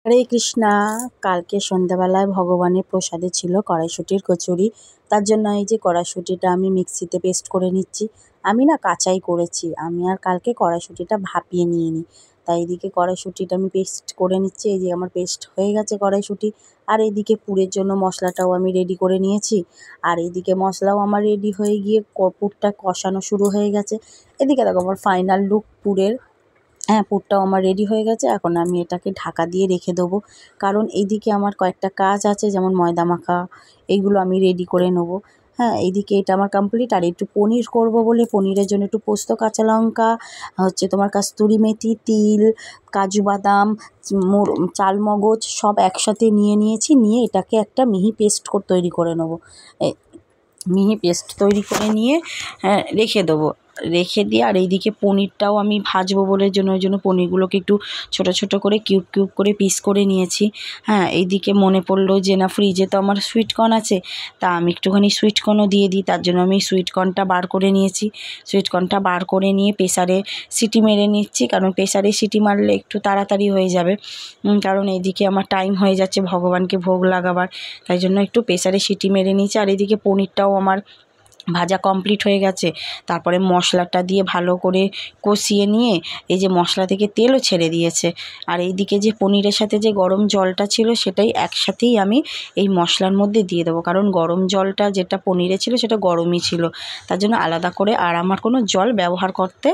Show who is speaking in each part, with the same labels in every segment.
Speaker 1: হরে কৃষ্ণা। কালকে সন্ধ্যাবেলায় ভগবানের প্রসাদে ছিল কড়াইশুঁটির কচুরি। তার জন্য এই যে কড়াইশুঁটিটা আমি মিক্সিতে পেস্ট করে নিচ্ছি। আমি না কাঁচাই করেছি, আমি আর কালকে কড়াইশুঁটিটা ভাপিয়ে নিয়ে নিই। তাই এদিকে কড়াইশুঁটিটা আমি পেস্ট করে নিচ্ছি। এই যে আমার পেস্ট হয়ে গেছে কড়াইশুঁটি। আর এইদিকে পুরের জন্য মশলাটাও আমি রেডি করে নিয়েছি। আর এইদিকে মশলাও আমার রেডি হয়ে গিয়ে পুরটা কষানো শুরু হয়ে গেছে। এদিকে দেখো আমার ফাইনাল লুক পুরের। হ্যাঁ, পুরটাও আমার রেডি হয়ে গেছে। এখন আমি এটাকে ঢাকা দিয়ে রেখে দেবো, কারণ এইদিকে আমার কয়েকটা কাজ আছে, যেমন ময়দা মাখা, এইগুলো আমি রেডি করে নেবো। হ্যাঁ, এইদিকে এটা আমার কমপ্লিট। আর একটু পনির করবো বলে পনিরের জন্য একটু পোস্ত, কাঁচা লঙ্কা, হচ্ছে তোমার কাস্তুরি মেথি, তিল, কাজু বাদাম, চালমগজ সব একসাথে নিয়ে নিয়েছি। নিয়ে এটাকে একটা মিহি পেস্ট তৈরি করে নেবো। মিহি পেস্ট তৈরি করে নিয়ে রেখে দেবো। রেখে দিয়ে আর এইদিকে পনিরটাও আমি ভাজবো বলে ওই জন্য পনিরগুলোকে একটু ছোটো ছোটো করে কিউব কিউব করে পিস করে নিয়েছি। হ্যাঁ, এইদিকে মনে পড়লো যে না, ফ্রিজে তো আমার সুইট কর্ন আছে, তা আমি একটুখানি সুইট কর্নও দিয়ে দিই। তার জন্য আমি সুইট কর্নটা বার করে নিয়েছি। সুইট কর্নটা বার করে নিয়ে প্রেসারে সিটি মেরে নিচ্ছি, কারণ প্রেসারে সিটি মারলে একটু তাড়াতাড়ি হয়ে যাবে। কারণ এইদিকে আমার টাইম হয়ে যাচ্ছে ভগবানকে ভোগ লাগাবার, তাই জন্য একটু প্রেসারে সিটি মেরে নিয়েছি। আর এইদিকে পনিরটাও আমার ভাজা কমপ্লিট হয়ে গেছে। তারপরে মশলাটা দিয়ে ভালো করে কষিয়ে নিয়ে এই যে মশলা থেকে তেলও ছেড়ে দিয়েছে। আর এইদিকে যে পনিরের সাথে যে গরম জলটা ছিল সেটাই একসাথেই আমি এই মশলার মধ্যে দিয়ে দেবো, কারণ গরম জলটা যেটা পনিরে ছিল সেটা গরমই ছিল, তার জন্য আলাদা করে আর আমার কোনো জল ব্যবহার করতে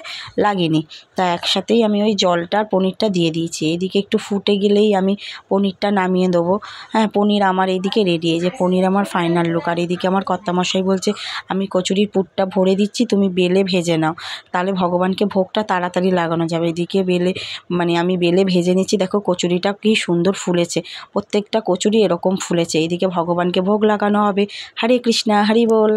Speaker 1: লাগেনি। তা একসাথেই আমি ওই জলটা আর পনিরটা দিয়ে দিয়েছি। এইদিকে একটু ফুটে গেলেই আমি পনিরটা নামিয়ে দেবো। হ্যাঁ, পনির আমার এইদিকে রেডি। এই যে পনির আমার ফাইনাল লুক। আর এইদিকে আমার কর্তামশাই বলছে, আমি কচুরির পুরটা ভরে দিচ্ছি, তুমি বেলে ভেজে নাও, তাহলে ভগবানকে ভোগটা তাড়াতাড়ি লাগানো যাবে। এদিকে আমি বেলে ভেজে নিচ্ছি। দেখো কচুরিটা কী সুন্দর ফুলেছে, প্রত্যেকটা কচুরি এরকম ফুলেছে। এইদিকে ভগবানকে ভোগ লাগানো হবে। হরে কৃষ্ণা, হরি বল।